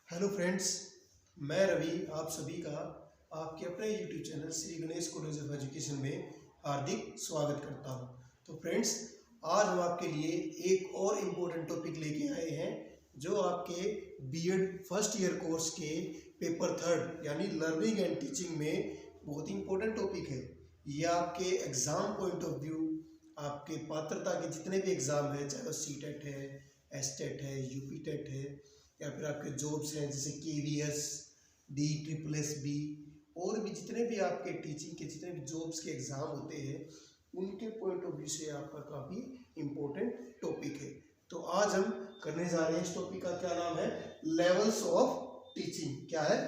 Hello friends, मैं रवि आप सभी का आपके अपने YouTube channel Shri Ganesh college of education में हार्दिक स्वागत करता हूं। तो फ्रेंड्स, आज हम आपके लिए एक और इम्पोर्टेंट टॉपिक लेके आए हैं जो आपके बीएड फर्स्ट ईयर कोर्स के पेपर थर्ड यानी लर्निंग एंड टीचिंग में बहुत ही इम्पोर्टेंट टॉपिक है। ये आपके एग्ज़ाम पॉइंट ऑफ व्यू, आपके पात्रता के जितने भी एग्ज़ाम हैं, चाहे वो सीटेट है, एसटेट है, यूपी टेट है, या फिर आपके जॉब्स हैं जैसे केवीएस, DSSB और भी जितने भी आपके टीचिंग के जितने भी जॉब्स के एग्ज़ाम होते हैं, उनके पॉइंट ऑफ व्यू से आपका काफ़ी इम्पोर्टेंट टॉपिक है। तो आज हम करने जा रहे हैं, इस टॉपिक का क्या नाम है, लेवल्स ऑफ टीचिंग। क्या है?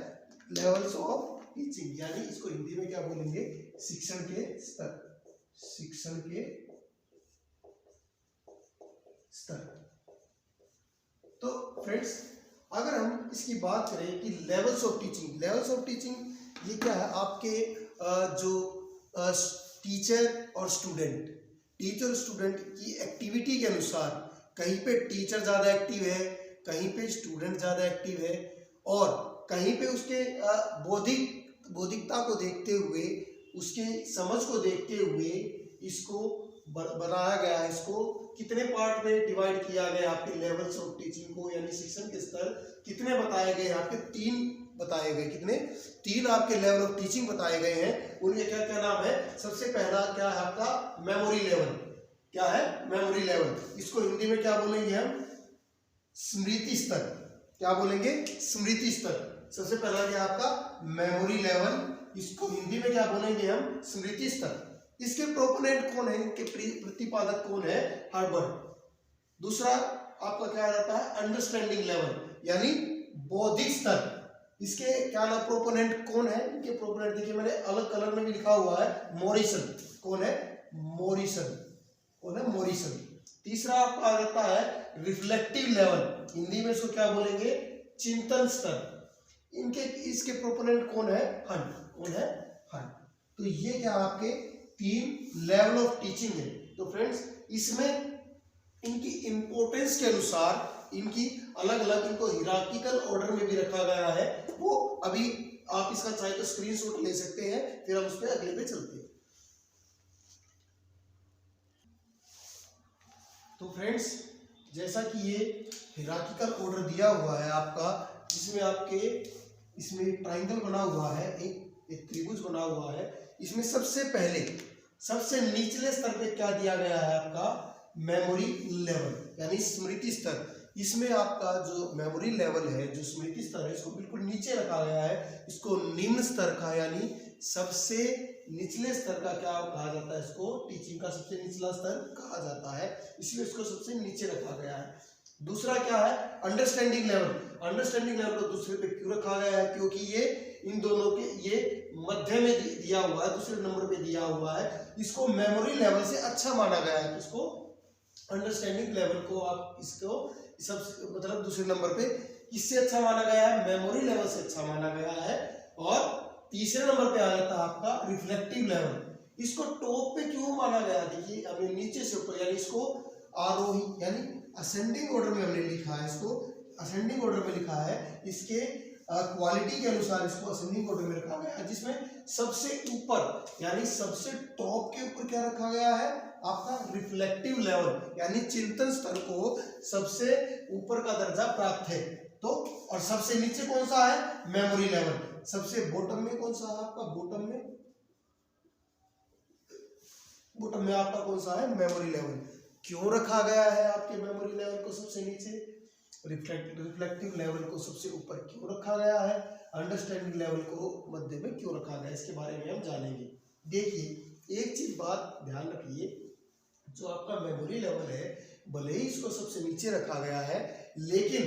लेवल्स ऑफ टीचिंग, यानी इसको हिंदी में क्या बोलेंगे, शिक्षण के स्तर। शिक्षण के स्तर। तो फ्रेंड्स, अगर हम इसकी बात करें कि levels of teaching, levels of teaching ये क्या है, आपके जो टीचर और स्टूडेंट की एक्टिविटी के अनुसार कहीं पे टीचर ज़्यादा एक्टिव है, कहीं पे स्टूडेंट ज़्यादा एक्टिव है, और कहीं पे उसके बौद्धिकता को देखते हुए, उसके समझ को देखते हुए इसको बनाया गया है। इसको कितने पार्ट में डिवाइड किया गया आपके लेवल्स ऑफ टीचिंग को, यानी शिक्षण के स्तर कितने बताए गए आपके, 3 बताए गए। कितने? 3 आपके लेवल ऑफ टीचिंग बताए गए हैं। उनके क्या क्या नाम है? सबसे पहला क्या है आपका, मेमोरी लेवल। क्या है? Memory level. इसको हिंदी में क्या बोलेंगे हम, स्मृति स्तर। क्या बोलेंगे? स्मृति स्तर। सबसे पहला क्या आपका मेमोरी लेवल, इसको हिंदी में क्या बोलेंगे हम, स्मृति स्तर। इसके प्रोपोनेंट कौन है, इनके प्रतिपादक कौन है, हर्बर्ट। दूसरा आपका क्या आ जाता है, अंडरस्टैंडिंग लेवल यानी बौद्धिक स्तर। इसके क्या नाम, प्रोपोनेंट कौन है, इनके प्रोपोनेंट देखिए मैंने अलग कलर में भी लिखा हुआ है, मॉरिसन। कौन है? मॉरिसन। कौन है? मॉरिसन। तीसरा आपका आ जाता है रिफ्लेक्टिव लेवल, हिंदी में इसको क्या बोलेंगे, चिंतन स्तर। इसके प्रोपोनेंट कौन है, हंट। कौन है? हंट। तो ये क्या आपके 3 लेवल ऑफ टीचिंग है। तो फ्रेंड्स, इसमें इनकी इंपॉर्टेंस के अनुसार इनकी अलग अलग, इनको हिरार्किकल ऑर्डर में भी रखा गया है। वो अभी आप इसका चाहे तो स्क्रीनशॉट ले सकते हैं, फिर हम उस पर अगले पे चलते हैं। तो फ्रेंड्स, जैसा कि ये हिरार्किकल ऑर्डर दिया हुआ है आपका, जिसमें आपके इसमें ट्राइंगल बना हुआ है, एक त्रिभुज बना हुआ है। इसमें सबसे पहले सबसे निचले स्तर पे क्या दिया गया है आपका, मेमोरी लेवल यानी स्मृति स्तर। इसमें आपका जो मेमोरी लेवल है, जो स्मृति स्तर है, इसको बिल्कुल नीचे रखा गया है। इसको निम्न स्तर का यानी सबसे निचले स्तर का क्या कहा जाता है, इसको टीचिंग का सबसे निचला स्तर कहा जाता है, इसलिए इसको सबसे नीचे रखा गया है। दूसरा क्या है, अंडरस्टैंडिंग लेवल। अंडरस्टैंडिंग लेवल को दूसरे पे क्यों रखा गया है, क्योंकि ये इन दोनों के ये मध्य में दिया हुआ है, दूसरे नंबर पे दिया हुआ है। इसको मेमोरी लेवल से अच्छा माना गया है। इसको अंडरस्टैंडिंग लेवल को आप इसको सब मतलब दूसरे नंबर पे किससे अच्छा माना गया है, मेमोरी लेवल से अच्छा माना गया है। और तीसरे नंबर पे आ जाता है आपका रिफ्लेक्टिव लेवल। इसको टॉप पे क्यों माना गया, देखिए हमने नीचे से ऊपर यानी इसको आरोही यानी असेंडिंग ऑर्डर में हमने लिखा है, इसको असेंडिंग ऑर्डर में लिखा है। इसके क्वालिटी के अनुसार इसको असेंडिंग ऑर्डर में रखा गया है, जिसमें सबसे ऊपर यानी सबसे टॉप के ऊपर क्या रखा गया है आपका, रिफ्लेक्टिव लेवल यानी चिंतन स्तर को सबसे ऊपर का दर्जा प्राप्त है। तो और सबसे नीचे कौन सा है, मेमोरी लेवल। सबसे बॉटम में कौन सा है आपका, बॉटम में आपका कौन सा है, मेमोरी लेवल। क्यों रखा गया है आपके मेमोरी लेवल को सबसे नीचे, रिफ्लेक्टिव लेवल को सबसे ऊपर क्यों रखा गया है, अंडरस्टैंडिंग लेवल को मध्य में क्यों रखा गया है, इसके बारे में हम जानेंगे। देखिए एक चीज बात ध्यान रखिए, जो आपका मेमोरी लेवल है, भले ही इसको सबसे नीचे रखा गया है, लेकिन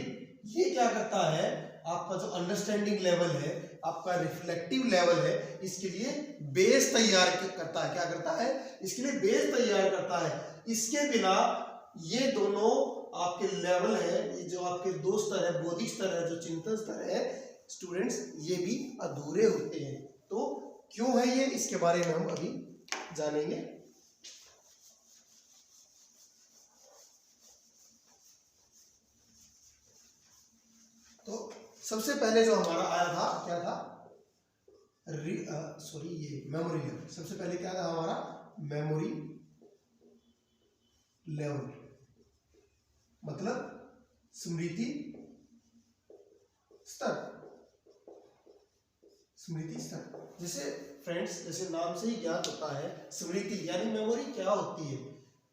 ये क्या करता है, आपका जो अंडरस्टैंडिंग लेवल है, आपका रिफ्लेक्टिव लेवल है, इसके लिए बेस तैयार करता है। क्या करता है, इसके लिए बेस तैयार करता है। इसके बिना ये दोनों आपके लेवल है, ये जो आपके 2 स्तर है, बौद्धिक स्तर है, जो चिंतन स्तर है, स्टूडेंट्स, ये भी अधूरे होते हैं। तो क्यों है ये, इसके बारे में हम अभी जानेंगे। तो सबसे पहले जो हमारा आया था क्या था, ये मेमोरी लेवल। सबसे पहले क्या था हमारा, मेमोरी लेवल, मतलब स्मृति स्तर। स्मृति स्तर, जैसे फ्रेंड्स, जैसे नाम से ही ज्ञात होता है, स्मृति यानी मेमोरी क्या होती है,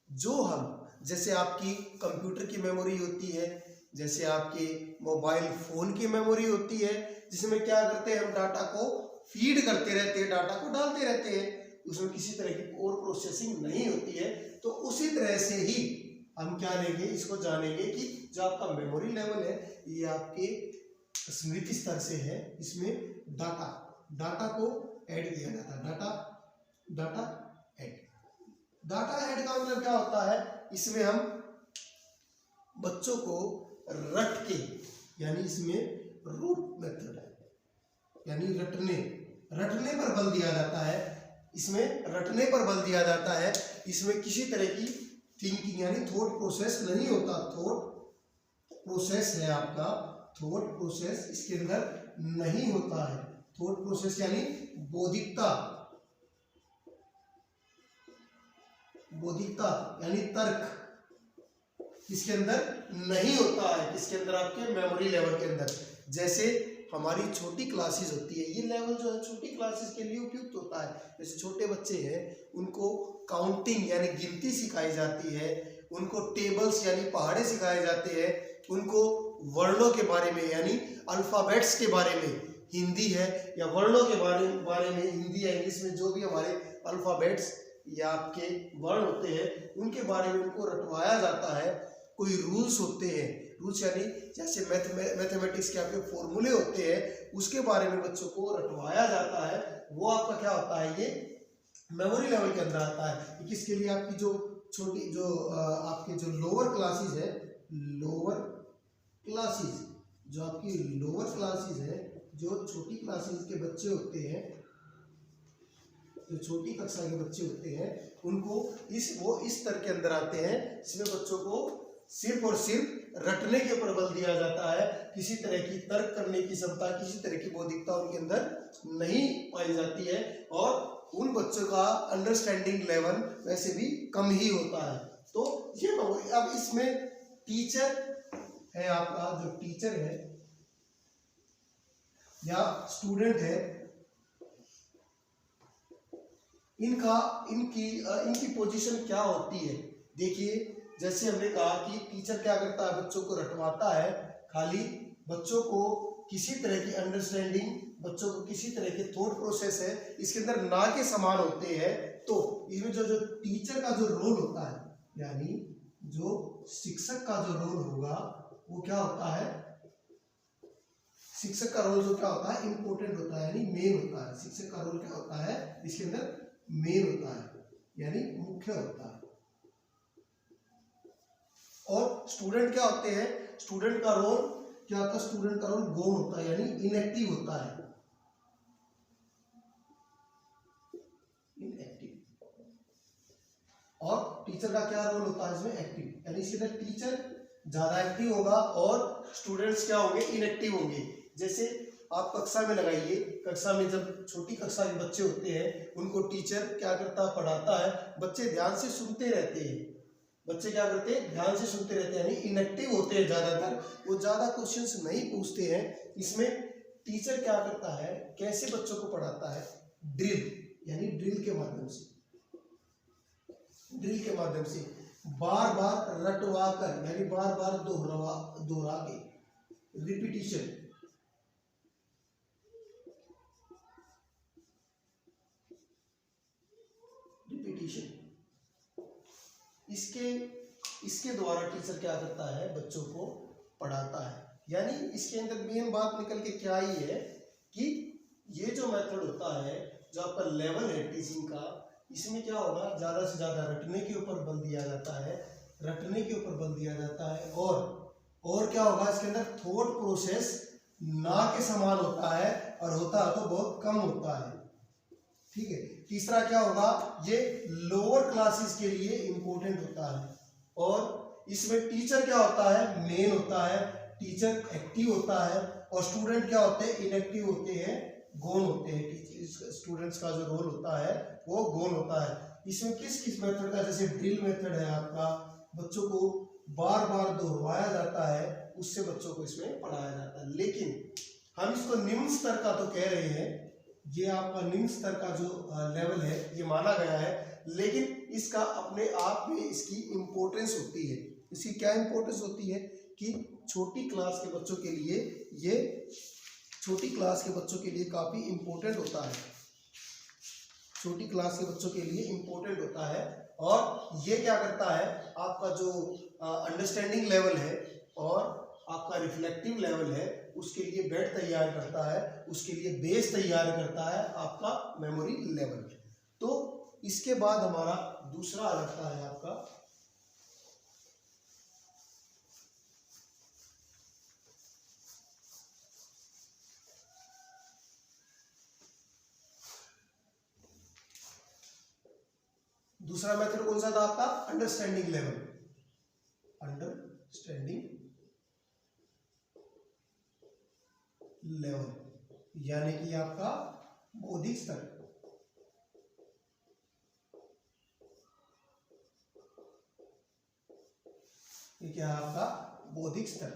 जो हम, जैसे आपकी कंप्यूटर की मेमोरी होती है, जैसे आपके मोबाइल फोन की मेमोरी होती है, जिसमें क्या करते हैं हम डाटा को फीड करते रहते हैं, डाटा को डालते रहते हैं, उसमें किसी तरह की और प्रोसेसिंग नहीं होती है। तो उसी तरह से ही हम क्या लेंगे, इसको जानेंगे कि जो आपका मेमोरी लेवल है ये आपके स्मृति स्तर से है। इसमें डाटा को ऐड किया जाता है, डाटा ऐड का मतलब क्या होता है, इसमें हम बच्चों को रट के, यानी इसमें रूट मेथड है, यानी रटने पर बल दिया जाता है। इसमें रटने पर बल दिया जाता है। इसमें किसी तरह की थिंकिंग यानी थॉट प्रोसेस नहीं होता। थॉट प्रोसेस है आपका, थॉट प्रोसेस इसके अंदर नहीं होता है। थॉट प्रोसेस यानी बौद्धिकता यानी तर्क इसके अंदर नहीं होता है। किसके अंदर, आपके मेमोरी लेवल के अंदर। जैसे हमारी छोटी क्लासेस होती है, ये लेवल जो है छोटी क्लासेस के लिए उपयुक्त होता है। जैसे छोटे बच्चे हैं, उनको काउंटिंग यानी गिनती सिखाई जाती है, उनको टेबल्स यानी पहाड़े सिखाए जाते हैं, उनको वर्णों के बारे में यानी अल्फाबेट्स के बारे में, हिंदी है या वर्णों के बारे में, हिंदी या इंग्लिश में जो भी हमारे अल्फाबेट्स या आपके वर्ण होते हैं उनके बारे में उनको रटवाया जाता है। कोई रूल्स होते हैं, रूल्स यानी जैसे मैथमेटिक्स के आपके फॉर्मूले होते हैं, उसके बारे में बच्चों को रटवाया जाता है। वो आपका क्या होता है, ये मेमोरी लेवल के अंदर आता है। किसके लिए, आपकी जो छोटी आपके जो लोअर क्लासेस है, जो छोटी क्लासेस के बच्चे होते हैं, जो छोटी कक्षा के बच्चे होते हैं, उनको वो इस स्तर के अंदर आते हैं जिसमें बच्चों को सिर्फ और सिर्फ रटने के ऊपर बल दिया जाता है। किसी तरह की तर्क करने की क्षमता, किसी तरह की बौद्धिकता उनके अंदर नहीं पाई जाती है, और उन बच्चों का अंडरस्टैंडिंग लेवल वैसे भी कम ही होता है। तो ये मेमोरी। अब इसमें टीचर है, आपका जो टीचर है या स्टूडेंट है, इनकी पोजीशन क्या होती है। देखिए, जैसे हमने कहा कि टीचर क्या करता है, बच्चों को रटवाता है, खाली बच्चों को किसी तरह की अंडरस्टैंडिंग, बच्चों को किसी तरह के थॉट प्रोसेस है इसके अंदर ना के समान होते हैं। तो इसमें जो टीचर का जो रोल होता है, यानी जो शिक्षक का जो रोल होगा वो क्या होता है, शिक्षक का रोल जो क्या होता है, इंपॉर्टेंट होता है, यानी मेन होता है। शिक्षक का रोल क्या होता है, इसके अंदर मेन होता है, यानी मुख्य होता है। और स्टूडेंट क्या होते हैं, स्टूडेंट का रोल क्या होता है, स्टूडेंट का रोल गौण होता है, यानी इनएक्टिव होता है, इनएक्टिव। और टीचर का क्या रोल होता है इसमें, एक्टिव, यानी इसके अंदर टीचर ज्यादा एक्टिव होगा और स्टूडेंट्स क्या होंगे, इनएक्टिव होंगे। जैसे आप कक्षा में लगाइए, कक्षा में जब छोटी कक्षा के बच्चे होते हैं उनको टीचर क्या करता है, पढ़ाता है, बच्चे ध्यान से सुनते रहते हैं, बच्चे क्या करते हैं, ध्यान से सुनते रहते हैं, यानी इनएक्टिव होते हैं ज्यादातर, वो ज्यादा क्वेश्चंस नहीं पूछते हैं। इसमें टीचर क्या करता है, कैसे बच्चों को पढ़ाता है, ड्रिल, यानी ड्रिल के माध्यम से बार बार रटवा कर, यानी बार बार दोहरा के, रिपीटिशन। इसके द्वारा टीचर क्या करता है, बच्चों को पढ़ाता है। यानी इसके अंदर मेन बात निकल के क्या ही है कि ये जो मेथड होता है, जो आपका लेवल है टीचिंग का, इसमें क्या होगा, ज्यादा से ज्यादा रटने के ऊपर बल दिया जाता है, और क्या होगा, इसके अंदर थॉट प्रोसेस ना के समान होता है, और होता है तो बहुत कम होता है। ठीक है। तीसरा क्या होगा, ये लोअर क्लासेस के लिए इंपॉर्टेंट होता है, और इसमें टीचर क्या होता है, मेन होता है, टीचर एक्टिव होता है और स्टूडेंट क्या होते हैं, इनएक्टिव होते हैं, गौण होते हैं। स्टूडेंट्स का जो रोल होता है वो गौण होता है। इसमें किस किस मेथड का, जैसे ड्रिल मेथड है आपका, बच्चों को बार बार दोहराया जाता है, उससे बच्चों को इसमें पढ़ाया जाता है। लेकिन हम इसको निम्न स्तर का तो कह रहे हैं, ये आपका निम्न स्तर का जो लेवल है ये माना गया है, लेकिन इसका अपने आप में इसकी इम्पोर्टेंस होती है। इसकी क्या इम्पोर्टेंस होती है कि छोटी क्लास के बच्चों के लिए ये छोटी क्लास के बच्चों के लिए काफ़ी इम्पोर्टेंट होता है, छोटी क्लास के बच्चों के लिए इम्पोर्टेंट होता है। और ये क्या करता है, आपका जो अंडरस्टैंडिंग लेवल है और आपका रिफ्लेक्टिव लेवल है उसके लिए बेड तैयार करता है, उसके लिए बेस तैयार करता है आपका मेमोरी लेवल। तो इसके बाद हमारा दूसरा आ जाता है आपका दूसरा मेथड कौन सा था आपका, अंडरस्टैंडिंग लेवल, अंडरस्टैंडिंग लेवल यानी कि आपका बौद्धिक स्तर। ये क्या है आपका बौद्धिक स्तर।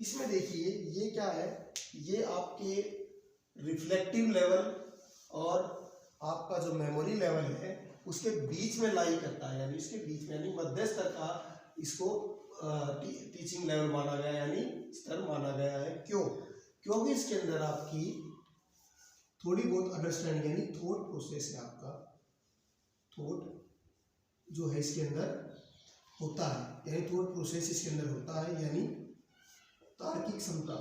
इसमें देखिए ये क्या है, ये आपके रिफ्लेक्टिव लेवल और आपका जो मेमोरी लेवल है उसके बीच में लाई करता है, यानी इसके बीच में, यानी मध्य स्तर का इसको टीचिंग लेवल माना गया, यानी स्तर माना गया है। क्यों? क्योंकि इसके अंदर आपकी थोड़ी बहुत अंडरस्टैंडिंग यानी थॉट प्रोसेस है, आपका थॉट जो है इसके अंदर होता है, यानी थॉट प्रोसेस इसके अंदर होता है, यानी तार्किक क्षमता,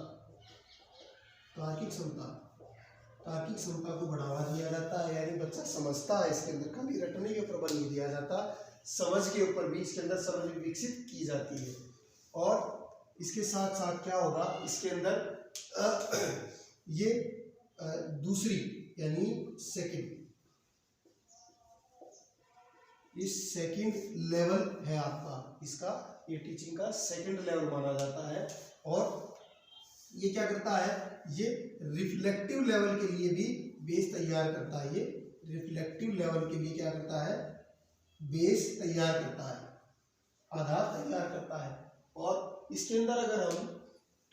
तार्किक क्षमता को बढ़ावा दिया जाता है, यानी बच्चा समझता है, इसके अंदर खाली रटने के ऊपर बल नहीं दिया जाता, समझ के ऊपर भी इसके अंदर समझ विकसित की जाती है। और इसके साथ साथ क्या होगा, इसके अंदर ये दूसरी यानी सेकंड, इस सेकंड लेवल है आपका, इसका ये टीचिंग का सेकंड लेवल माना जाता है। और ये क्या करता है, ये रिफ्लेक्टिव लेवल के लिए भी बेस तैयार करता है, ये रिफ्लेक्टिव लेवल के लिए क्या करता है, बेस तैयार करता है, आधार तैयार करता है। और इसके अंदर अगर हम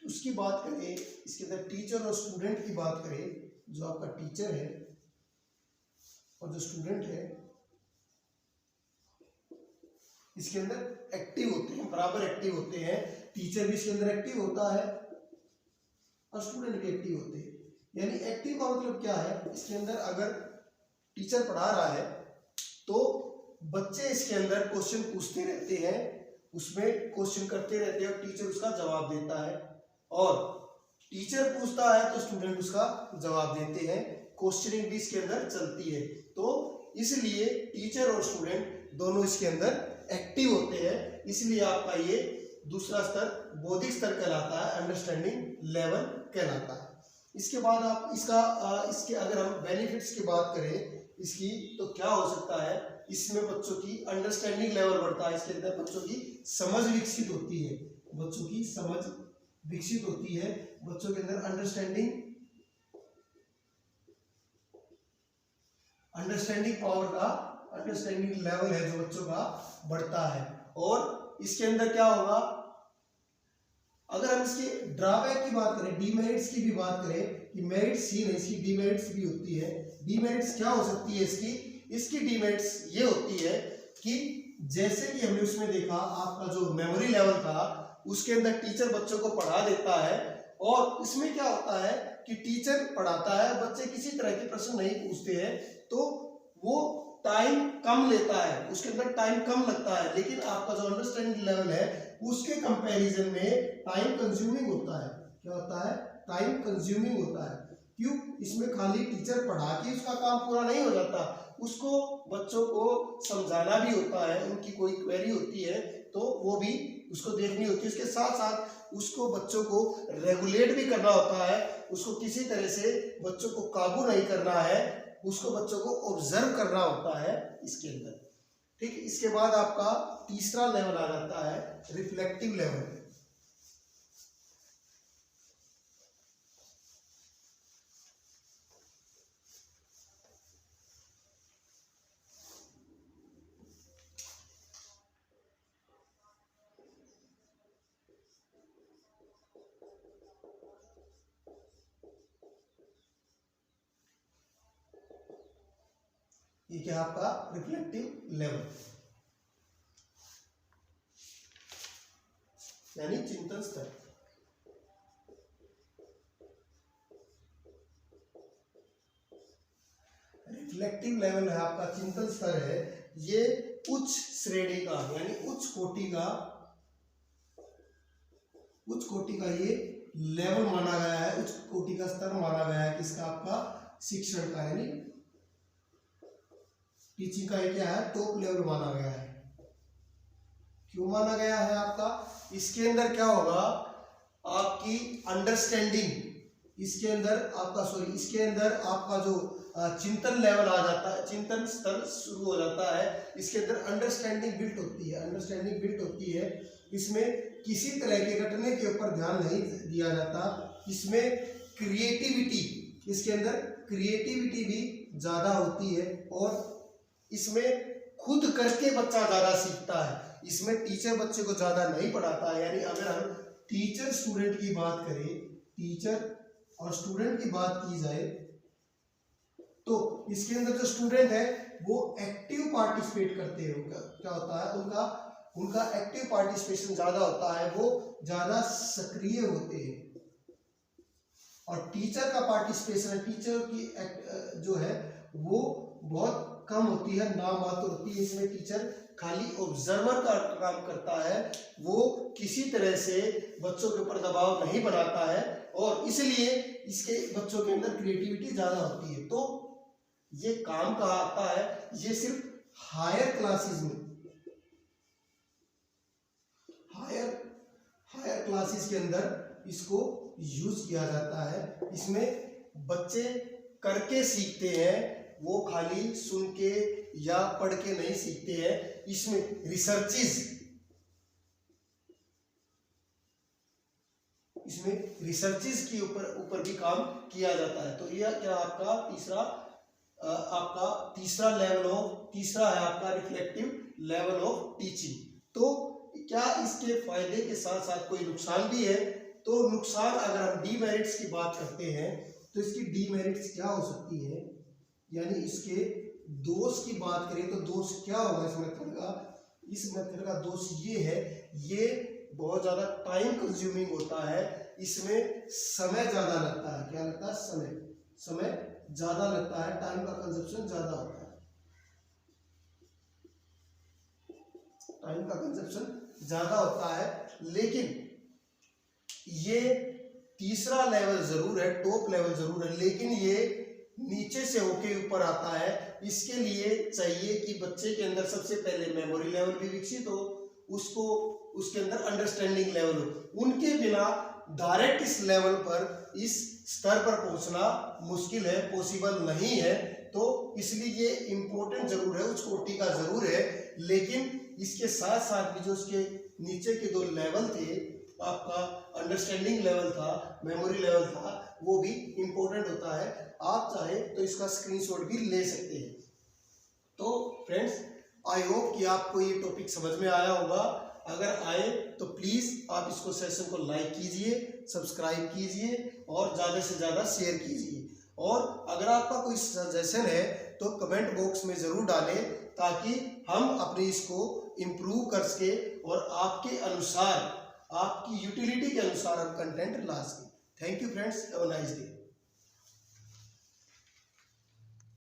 उसकी बात करें, इसके अंदर टीचर और स्टूडेंट की बात करें, जो आपका टीचर है और जो स्टूडेंट है इसके अंदर एक्टिव होते हैं, बराबर एक्टिव होते हैं। टीचर भी इसके अंदर एक्टिव होता है और स्टूडेंट भी एक्टिव होते हैं। यानी एक्टिव का मतलब क्या है, इसके अंदर अगर टीचर पढ़ा रहा है तो बच्चे इसके अंदर क्वेश्चन पूछते रहते हैं, उसमें क्वेश्चन करते रहते हैं और टीचर उसका जवाब देता है, और टीचर पूछता है तो स्टूडेंट उसका जवाब देते हैं, क्वेश्चनिंग भी इसके अंदर चलती है। तो इसलिए टीचर और स्टूडेंट दोनों इसके अंदर एक्टिव होते हैं, इसलिए आपका ये दूसरा स्तर बौद्धिक स्तर कहलाता है, अंडरस्टैंडिंग लेवल कहलाता है। इसके बाद आप इसके अगर हम बेनिफिट्स की बात करें इसकी, तो क्या हो सकता है, इसमें बच्चों की अंडरस्टैंडिंग लेवल बढ़ता है, इसके अंदर बच्चों की समझ विकसित होती है, बच्चों की समझ विकसित होती है, बच्चों के अंदर अंडरस्टैंडिंग पावर का, अंडरस्टैंडिंग लेवल है जो बच्चों का बढ़ता है। और इसके अंदर क्या होगा, अगर हम इसके ड्रॉबैक की बात करें, डीमेरिट्स की भी बात करें कि मेरिट्स ही नहीं, इसकी डीमेरिट्स भी होती है। डीमेरिट्स क्या हो सकती है इसकी डीमेरिट्स ये होती है कि जैसे कि हमने उसमें देखा, आपका जो मेमोरी लेवल था उसके अंदर टीचर बच्चों को पढ़ा देता है, और इसमें क्या होता है कि टीचर पढ़ाता है, बच्चे किसी तरह के प्रश्न नहीं पूछते हैं, तो वो टाइम कम लेता है, उसके अंदर टाइम कम लगता है। लेकिन आपका जो अंडरस्टैंडिंग लेवल है उसके कंपैरिजन में टाइम कंज्यूमिंग होता है। क्या होता है, टाइम कंज्यूमिंग होता है। क्यों, इसमें खाली टीचर पढ़ा के उसका काम पूरा नहीं हो जाता, उसको बच्चों को समझाना भी होता है, उनकी कोई क्वेरी होती है तो वो भी उसको देखनी होती है, उसके साथ साथ उसको बच्चों को रेगुलेट भी करना होता है, उसको किसी तरह से बच्चों को काबू नहीं करना है, उसको बच्चों को ऑब्जर्व करना होता है इसके अंदर। ठीक, इसके बाद आपका तीसरा लेवल आ जाता है रिफ्लेक्टिव लेवल। ये क्या आपका रिफ्लेक्टिव लेवल यानी चिंतन स्तर। रिफ्लेक्टिव लेवल है आपका, चिंतन स्तर है, ये उच्च श्रेणी का यानी उच्च कोटि का ये लेवल माना गया है, उच्च कोटि का स्तर माना गया है किसका, आपका शिक्षण का, यानी टीचिंग का ये क्या है, टॉप लेवल माना गया है। क्यों माना गया है आपका, इसके अंदर क्या होगा, आपकी अंडरस्टैंडिंग, इसके अंदर आपका जो चिंतन लेवल आ जाता है, चिंतन स्तर शुरू हो जाता है, इसके अंदर अंडरस्टैंडिंग बिल्ट होती है, इसमें किसी तरह के घटने के ऊपर ध्यान नहीं दिया जाता, इसमें क्रिएटिविटी, इसके अंदर क्रिएटिविटी भी ज़्यादा होती है, और इसमें खुद करके बच्चा ज़्यादा सीखता है, इसमें टीचर बच्चे को ज़्यादा नहीं पढ़ाता है। यानी अगर हम टीचर स्टूडेंट की बात करें, टीचर और स्टूडेंट की बात की जाए, तो इसके अंदर जो स्टूडेंट है वो एक्टिव पार्टिसिपेट करते हैं, उनका क्या होता है, उनका एक्टिव पार्टिसिपेशन ज्यादा होता है, वो ज्यादा सक्रिय होते हैं। और टीचर का पार्टिसिपेशन, टीचर की जो है वो बहुत कम होती है, नाम मात्र होती है। इसमें टीचर खाली ऑब्जर्वर का काम करता है, वो किसी तरह से बच्चों के ऊपर दबाव नहीं बनाता है, और इसलिए इसके बच्चों के अंदर क्रिएटिविटी ज्यादा होती है। तो ये काम कहाँ आता है, ये सिर्फ हायर क्लासेस में, हायर क्लासेस के अंदर इसको यूज किया जाता है। इसमें बच्चे करके सीखते हैं, वो खाली सुन के या पढ़ के नहीं सीखते हैं, इसमें रिसर्चेस के ऊपर भी काम किया जाता है। तो यह क्या आपका तीसरा है आपका रिफ्लेक्टिव लेवल ऑफ टीचिंग। तो क्या इसके फायदे के साथ साथ कोई नुकसान भी है? तो नुकसान, अगर हम डीमेरिट्स की बात करते हैं तो इसकी डीमेरिट्स क्या हो सकती है, यानी इसके दोष की बात करें तो दोष क्या होगा इस मेथड का दोष ये है, ये बहुत ज्यादा टाइम कंज्यूमिंग होता है, इसमें समय ज्यादा लगता है। क्या लगता है? समय ज्यादा लगता है, टाइम का कंजप्शन ज्यादा होता है, लेकिन ये तीसरा लेवल जरूर है, टॉप लेवल जरूर है, लेकिन ये नीचे से होके ऊपर आता है। इसके लिए चाहिए कि बच्चे के अंदर सबसे पहले मेमोरी लेवल भी विकसित हो, उसके अंदर अंडरस्टैंडिंग लेवल हो। उनके बिना डायरेक्ट इस लेवल पर, इस स्तर पर पहुंचना मुश्किल है, पॉसिबल नहीं है। तो इसलिए ये इम्पोर्टेंट जरूर है, उच्च कोटि का जरूर है, लेकिन इसके साथ साथ भी जो उसके नीचे के दो लेवल थे, आपका अंडरस्टैंडिंग लेवल था, मेमोरी लेवल था, वो भी इम्पोर्टेंट होता है। आप चाहे तो इसका स्क्रीनशॉट भी ले सकते हैं। तो फ्रेंड्स, आई होप कि आपको ये टॉपिक समझ में आया होगा। अगर आए तो प्लीज़ आप इसको सेशन को लाइक कीजिए, सब्सक्राइब कीजिए और ज़्यादा से ज़्यादा शेयर कीजिए। और अगर आपका कोई सजेशन है तो कमेंट बॉक्स में ज़रूर डालें, ताकि हम अपने इसको इम्प्रूव कर सके और आपके अनुसार, आपकी यूटिलिटी के अनुसार हम कंटेंट ला सकें। Thank you friends, have a nice day.